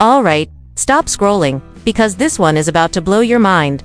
Alright, stop scrolling, because this one is about to blow your mind.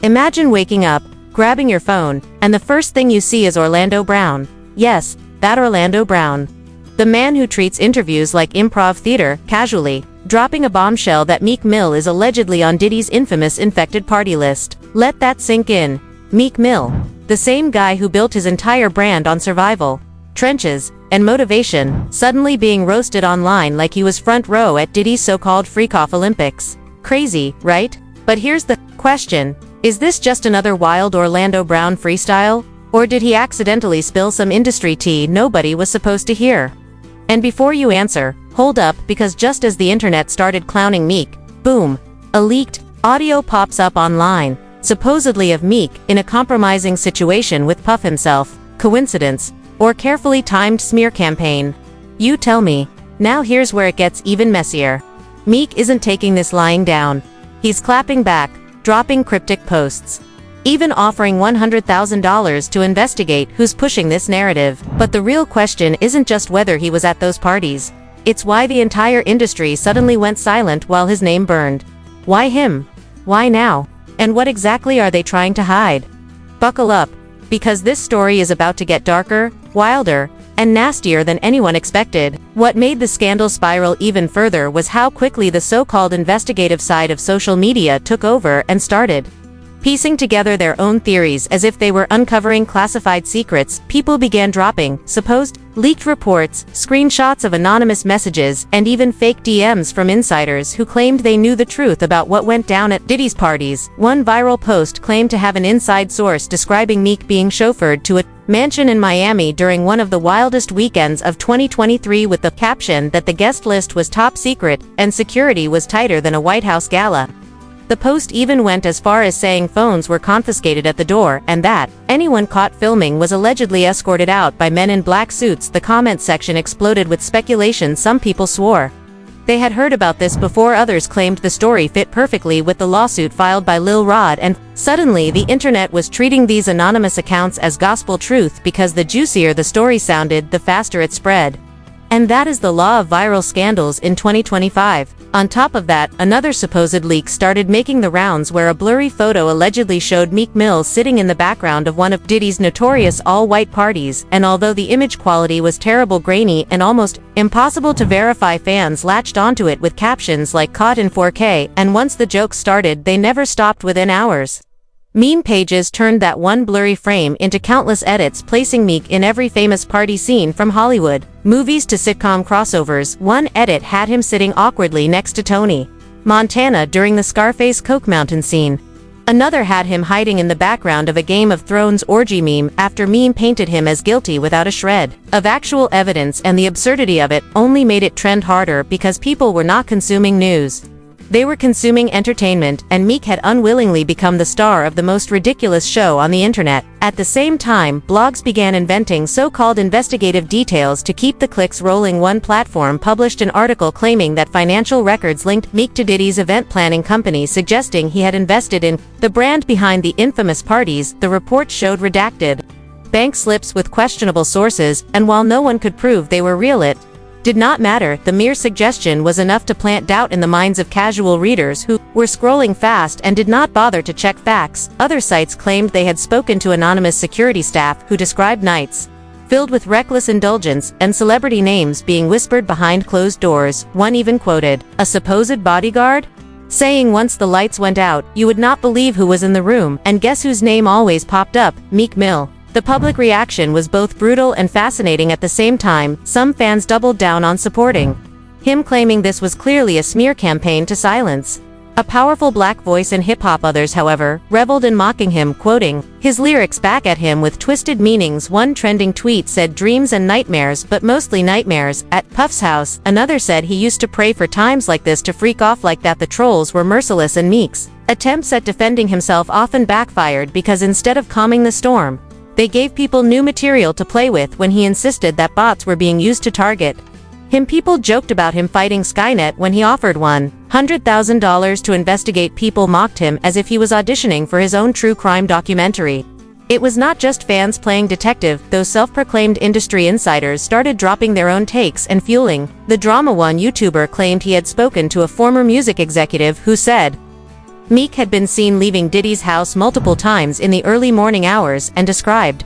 Imagine waking up, grabbing your phone, and the first thing you see is Orlando Brown. Yes, that Orlando Brown. The man who treats interviews like improv theater, casually, dropping a bombshell that Meek Mill is allegedly on Diddy's infamous infected party list. Let that sink in. Meek Mill, the same guy who built his entire brand on survival, trenches, and motivation, suddenly being roasted online like he was front row at Diddy's so-called freak-off Olympics. Crazy, right? But here's the question. Is this just another wild Orlando Brown freestyle? Or did he accidentally spill some industry tea nobody was supposed to hear? And before you answer, hold up, because just as the internet started clowning Meek, boom, a leaked audio pops up online, supposedly of Meek in a compromising situation with Puff himself. Coincidence? Or carefully timed smear campaign? You tell me. Now here's where it gets even messier. Meek isn't taking this lying down. He's clapping back, dropping cryptic posts, even offering $100,000 to investigate who's pushing this narrative. But the real question isn't just whether he was at those parties. It's why the entire industry suddenly went silent while his name burned. Why him? Why now? And what exactly are they trying to hide? Buckle up, because this story is about to get darker, wilder, and nastier than anyone expected. What made the scandal spiral even further was how quickly the so-called investigative side of social media took over and started piecing together their own theories as if they were uncovering classified secrets. People began dropping supposed leaked reports, screenshots of anonymous messages, and even fake DMs from insiders who claimed they knew the truth about what went down at Diddy's parties. One viral post claimed to have an inside source describing Meek being chauffeured to a mansion in Miami during one of the wildest weekends of 2023 with the caption that the guest list was top secret and security was tighter than a White House gala. The post even went as far as saying phones were confiscated at the door and that anyone caught filming was allegedly escorted out by men in black suits. The comment section exploded with speculation. Some people swore they had heard about this before, others claimed the story fit perfectly with the lawsuit filed by Lil Rod, and suddenly the internet was treating these anonymous accounts as gospel truth because the juicier the story sounded, the faster it spread. And that is the law of viral scandals in 2025. On top of that, another supposed leak started making the rounds where a blurry photo allegedly showed Meek Mill sitting in the background of one of Diddy's notorious all-white parties, and although the image quality was terrible, grainy, and almost impossible to verify, fans latched onto it with captions like "caught in 4K", and once the jokes started, they never stopped within hours. Meme pages turned that one blurry frame into countless edits, placing Meek in every famous party scene from Hollywood movies to sitcom crossovers. One edit had him sitting awkwardly next to Tony Montana during the Scarface Coke Mountain scene. Another had him hiding in the background of a Game of Thrones orgy meme after meme painted him as guilty without a shred of actual evidence, and the absurdity of it only made it trend harder because people were not consuming news. They were consuming entertainment, and Meek had unwillingly become the star of the most ridiculous show on the internet. At the same time, blogs began inventing so-called investigative details to keep the clicks rolling. One platform published an article claiming that financial records linked Meek to Diddy's event planning company, suggesting he had invested in the brand behind the infamous parties. The report showed redacted bank slips with questionable sources, and while no one could prove they were real, it did not matter. The mere suggestion was enough to plant doubt in the minds of casual readers who were scrolling fast and did not bother to check facts. Other sites claimed they had spoken to anonymous security staff who described nights filled with reckless indulgence and celebrity names being whispered behind closed doors. One even quoted a supposed bodyguard saying once the lights went out, you would not believe who was in the room. And guess whose name always popped up? Meek Mill. The public reaction was both brutal and fascinating at the same time. Some fans doubled down on supporting him, claiming this was clearly a smear campaign to silence a powerful black voice in hip-hop. Others, however, reveled in mocking him, quoting his lyrics back at him with twisted meanings. One trending tweet said dreams and nightmares, but mostly nightmares, at Puff's house. Another said he used to pray for times like this to freak off like that. The trolls were merciless, and Meek's attempts at defending himself often backfired because instead of calming the storm, they gave people new material to play with. When he insisted that bots were being used to target him, people joked about him fighting Skynet. When he offered $100,000 to investigate, people mocked him as if he was auditioning for his own true crime documentary. It was not just fans playing detective, though self-proclaimed industry insiders started dropping their own takes and fueling the drama. One YouTuber claimed he had spoken to a former music executive who said Meek had been seen leaving Diddy's house multiple times in the early morning hours and described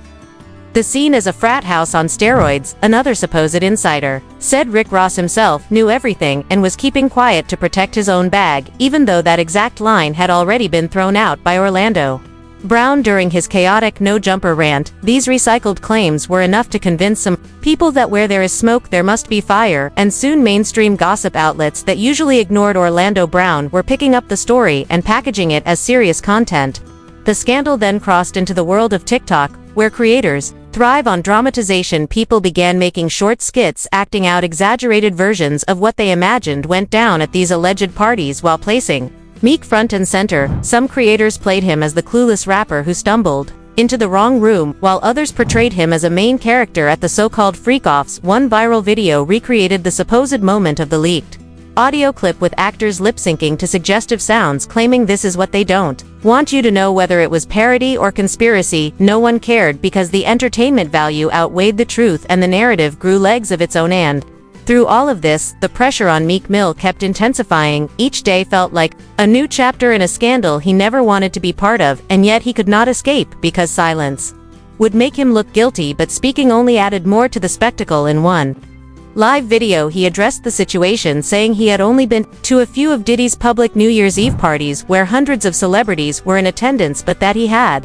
the scene as a frat house on steroids. Another supposed insider said Rick Ross himself knew everything and was keeping quiet to protect his own bag, even though that exact line had already been thrown out by Orlando Brown during his chaotic no-jumper rant. These recycled claims were enough to convince some people that where there is smoke there must be fire, and soon mainstream gossip outlets that usually ignored Orlando Brown were picking up the story and packaging it as serious content. The scandal then crossed into the world of TikTok, where creators thrive on dramatization. People began making short skits acting out exaggerated versions of what they imagined went down at these alleged parties while placing Meek front and center. Some creators played him as the clueless rapper who stumbled into the wrong room, while others portrayed him as a main character at the so-called freak-offs. One viral video recreated the supposed moment of the leaked audio clip with actors lip-syncing to suggestive sounds, claiming this is what they don't want you to know. Whether it was parody or conspiracy, no one cared because the entertainment value outweighed the truth and the narrative grew legs of its own. And through all of this, the pressure on Meek Mill kept intensifying. Each day felt like a new chapter in a scandal he never wanted to be part of, and yet he could not escape because silence would make him look guilty, but speaking only added more to the spectacle. In one live video, he addressed the situation, saying he had only been to a few of Diddy's public New Year's Eve parties where hundreds of celebrities were in attendance, but that he had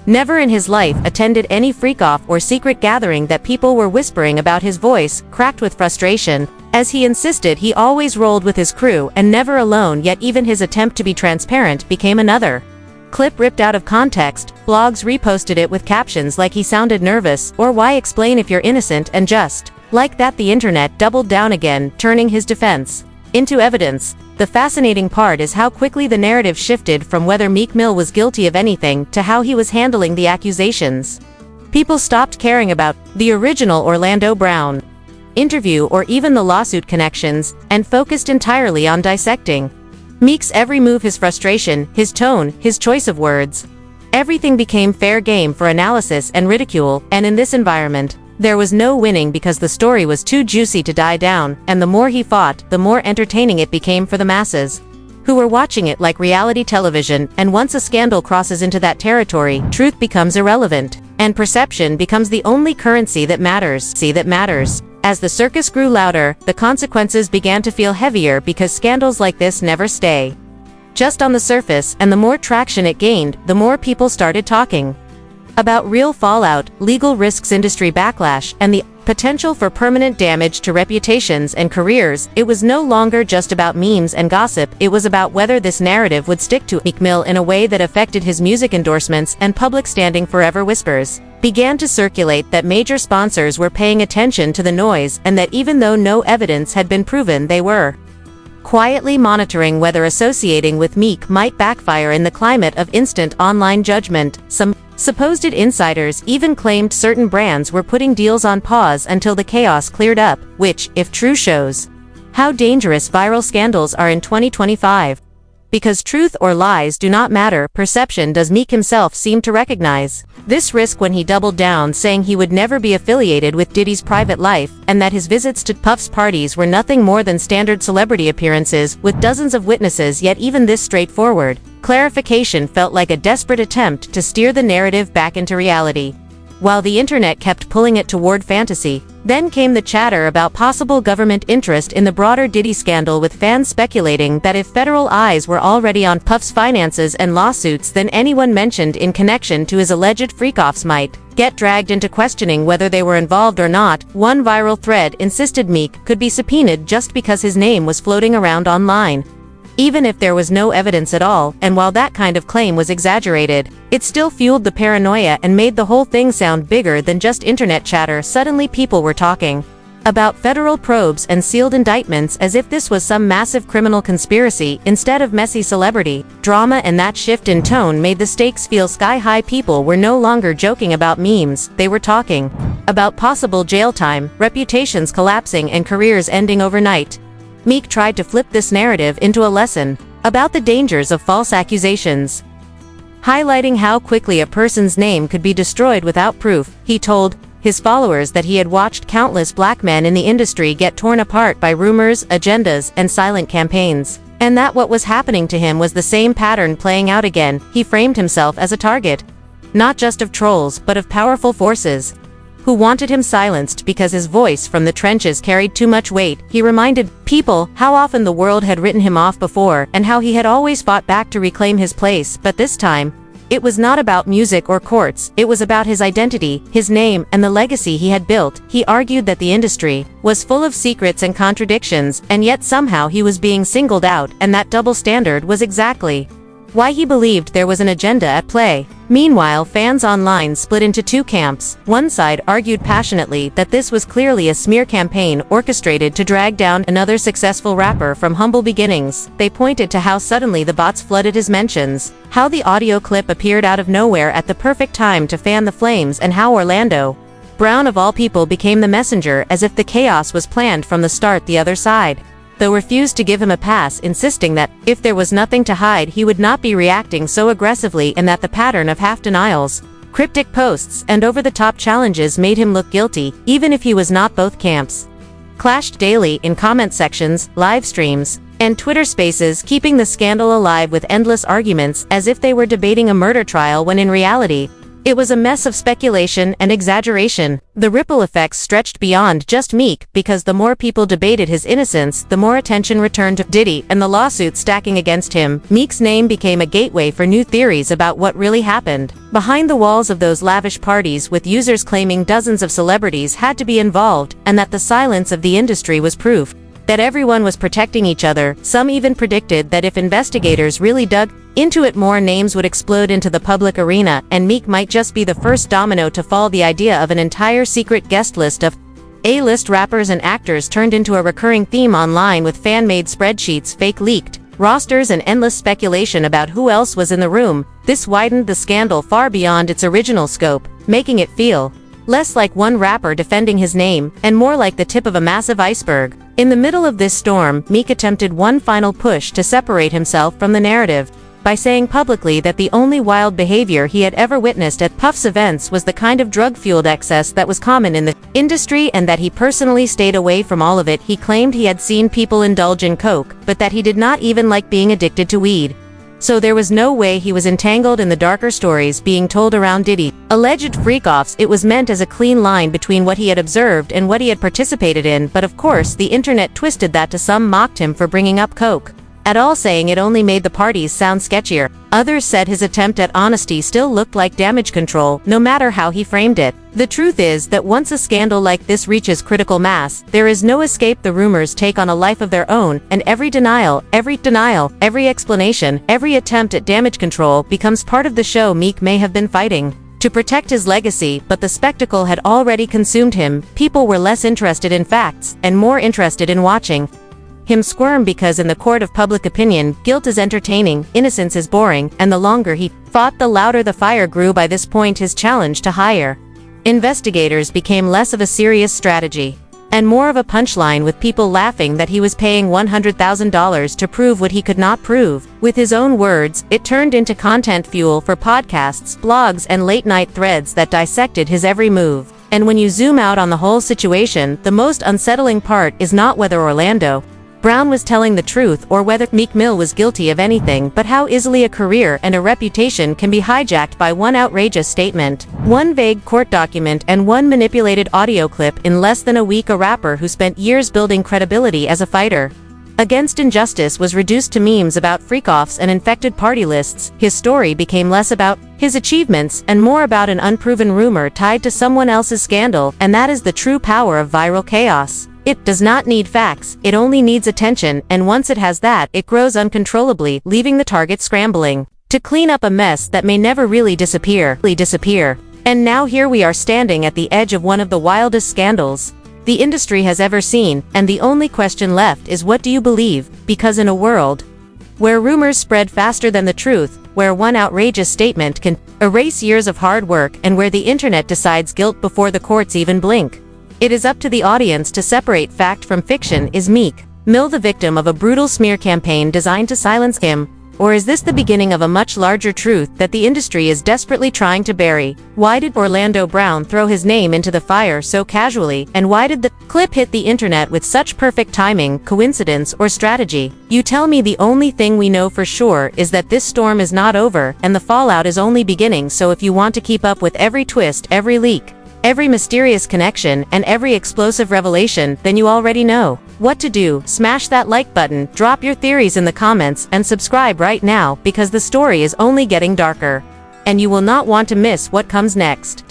never in his life attended any freak-off or secret gathering that people were whispering about. His voice cracked with frustration as he insisted he always rolled with his crew and never alone, yet even his attempt to be transparent became another clip ripped out of context. Blogs reposted it with captions like he sounded nervous or why explain if you're innocent, and just like that the internet doubled down again, turning his defense into evidence. The fascinating part is how quickly the narrative shifted from whether Meek Mill was guilty of anything to how he was handling the accusations. People stopped caring about the original Orlando Brown interview or even the lawsuit connections, and focused entirely on dissecting Meek's every move, his frustration, his tone, his choice of words. Everything became fair game for analysis and ridicule, and in this environment, there was no winning because the story was too juicy to die down, and the more he fought, the more entertaining it became for the masses, who were watching it like reality television. And once a scandal crosses into that territory, truth becomes irrelevant, and perception becomes the only currency that matters. As the circus grew louder, the consequences began to feel heavier because scandals like this never stay just on the surface, and the more traction it gained, the more people started talking about real fallout, legal risks, industry backlash, and the potential for permanent damage to reputations and careers. It was no longer just about memes and gossip, it was about whether this narrative would stick to Meek Mill in a way that affected his music endorsements and public standing forever. Whispers began to circulate that major sponsors were paying attention to the noise, and that even though no evidence had been proven, they were quietly monitoring whether associating with Meek might backfire. In the climate of instant online judgment, some supposed insiders even claimed certain brands were putting deals on pause until the chaos cleared up, which, if true, shows how dangerous viral scandals are in 2025. Because truth or lies do not matter, perception does. Meek himself seemed to recognize this risk when he doubled down, saying he would never be affiliated with Diddy's private life, and that his visits to Puff's parties were nothing more than standard celebrity appearances with dozens of witnesses. Yet even this straightforward clarification felt like a desperate attempt to steer the narrative back into reality. While the internet kept pulling it toward fantasy, then came the chatter about possible government interest in the broader Diddy scandal, with fans speculating that if federal eyes were already on Puff's finances and lawsuits, then anyone mentioned in connection to his alleged freak-offs might get dragged into questioning whether they were involved or not. One viral thread insisted Meek could be subpoenaed just because his name was floating around online, even if there was no evidence at all. And while that kind of claim was exaggerated, it still fueled the paranoia and made the whole thing sound bigger than just internet chatter. Suddenly people were talking about federal probes and sealed indictments as if this was some massive criminal conspiracy instead of messy celebrity drama, and that shift in tone made the stakes feel sky-high. People were no longer joking about memes, they were talking about possible jail time, reputations collapsing, and careers ending overnight. Meek tried to flip this narrative into a lesson about the dangers of false accusations. highlighting how quickly a person's name could be destroyed without proof. He told his followers that he had watched countless black men in the industry get torn apart by rumors, agendas, and silent campaigns, and that what was happening to him was the same pattern playing out again. He framed himself as a target, not just of trolls, but of powerful forces who wanted him silenced because his voice from the trenches carried too much weight. He reminded people how often the world had written him off before, and how he had always fought back to reclaim his place, but this time, it was not about music or courts, it was about his identity, his name, and the legacy he had built. He argued that the industry was full of secrets and contradictions, and yet somehow he was being singled out, and that double standard was exactly why he believed there was an agenda at play. Meanwhile, fans online split into two camps. One side argued passionately that this was clearly a smear campaign orchestrated to drag down another successful rapper from humble beginnings. They pointed to how suddenly the bots flooded his mentions, how the audio clip appeared out of nowhere at the perfect time to fan the flames, and how Orlando Brown of all people became the messenger, as if the chaos was planned from the start. The other side, though, refused to give him a pass, insisting that, if there was nothing to hide, he would not be reacting so aggressively, and that the pattern of half-denials, cryptic posts, and over-the-top challenges made him look guilty, even if he was not. Both camps clashed daily in comment sections, live streams, and Twitter spaces, keeping the scandal alive with endless arguments, as if they were debating a murder trial when in reality, it was a mess of speculation and exaggeration. The ripple effects stretched beyond just Meek, because the more people debated his innocence, the more attention returned to Diddy and the lawsuits stacking against him. Meek's name became a gateway for new theories about what really happened behind the walls of those lavish parties, with users claiming dozens of celebrities had to be involved, and that the silence of the industry was proof that everyone was protecting each other. Some even predicted that if investigators really dug into it, more names would explode into the public arena, and Meek might just be the first domino to fall. The idea of an entire secret guest list of A-list rappers and actors turned into a recurring theme online, with fan-made spreadsheets, fake leaked rosters, and endless speculation about who else was in the room. This widened the scandal far beyond its original scope, making it feel less like one rapper defending his name, and more like the tip of a massive iceberg. In the middle of this storm, Meek attempted one final push to separate himself from the narrative, by saying publicly that the only wild behavior he had ever witnessed at Puff's events was the kind of drug-fueled excess that was common in the industry, and that he personally stayed away from all of it. He claimed he had seen people indulge in coke, but that he did not even like being addicted to weed. So there was no way he was entangled in the darker stories being told around Diddy alleged freak-offs. It was meant as a clean line between what he had observed and what he had participated in, but of course the internet twisted that to some mocked him for bringing up coke at all, saying it only made the parties sound sketchier. Others said his attempt at honesty still looked like damage control, no matter how he framed it. The truth is that once a scandal like this reaches critical mass, there is no escape. The rumors take on a life of their own, and every denial, every explanation, every attempt at damage control becomes part of the show. Meek may have been fighting to protect his legacy, but the spectacle had already consumed him. People were less interested in facts, and more interested in watching him squirm, because in the court of public opinion, guilt is entertaining, innocence is boring, and the longer he fought, the louder the fire grew. By this point, his challenge to hire investigators became less of a serious strategy and more of a punchline, with people laughing that he was paying $100,000 to prove what he could not prove. With his own words, it turned into content fuel for podcasts, blogs, and late-night threads that dissected his every move. And when you zoom out on the whole situation, the most unsettling part is not whether Orlando Brown was telling the truth or whether Meek Mill was guilty of anything, but how easily a career and a reputation can be hijacked by one outrageous statement, one vague court document, and one manipulated audio clip. In less than a week, a rapper who spent years building credibility as a fighter against injustice was reduced to memes about freak-offs and infected party lists. His story became less about his achievements and more about an unproven rumor tied to someone else's scandal, and that is the true power of viral chaos. It does not need facts, it only needs attention, and once it has that, it grows uncontrollably, leaving the target scrambling to clean up a mess that may never really disappear. And now here we are standing at the edge of one of the wildest scandals the industry has ever seen, and the only question left is, what do you believe? Because in a world where rumors spread faster than the truth, where one outrageous statement can erase years of hard work, and where the internet decides guilt before the courts even blink, it is up to the audience to separate fact from fiction. Is Meek Mill the victim of a brutal smear campaign designed to silence him, Or is this the beginning of a much larger truth that the industry is desperately trying to bury? Why did Orlando Brown throw his name into the fire so casually, and why did the clip hit the internet with such perfect timing, coincidence, or strategy? You tell me. The only thing we know for sure is that this storm is not over, and the fallout is only beginning. So if you want to keep up with every twist, every leak, every mysterious connection, and every explosive revelation, then you already know what to do. Smash that like button, drop your theories in the comments, and subscribe right now, because the story is only getting darker. And you will not want to miss what comes next.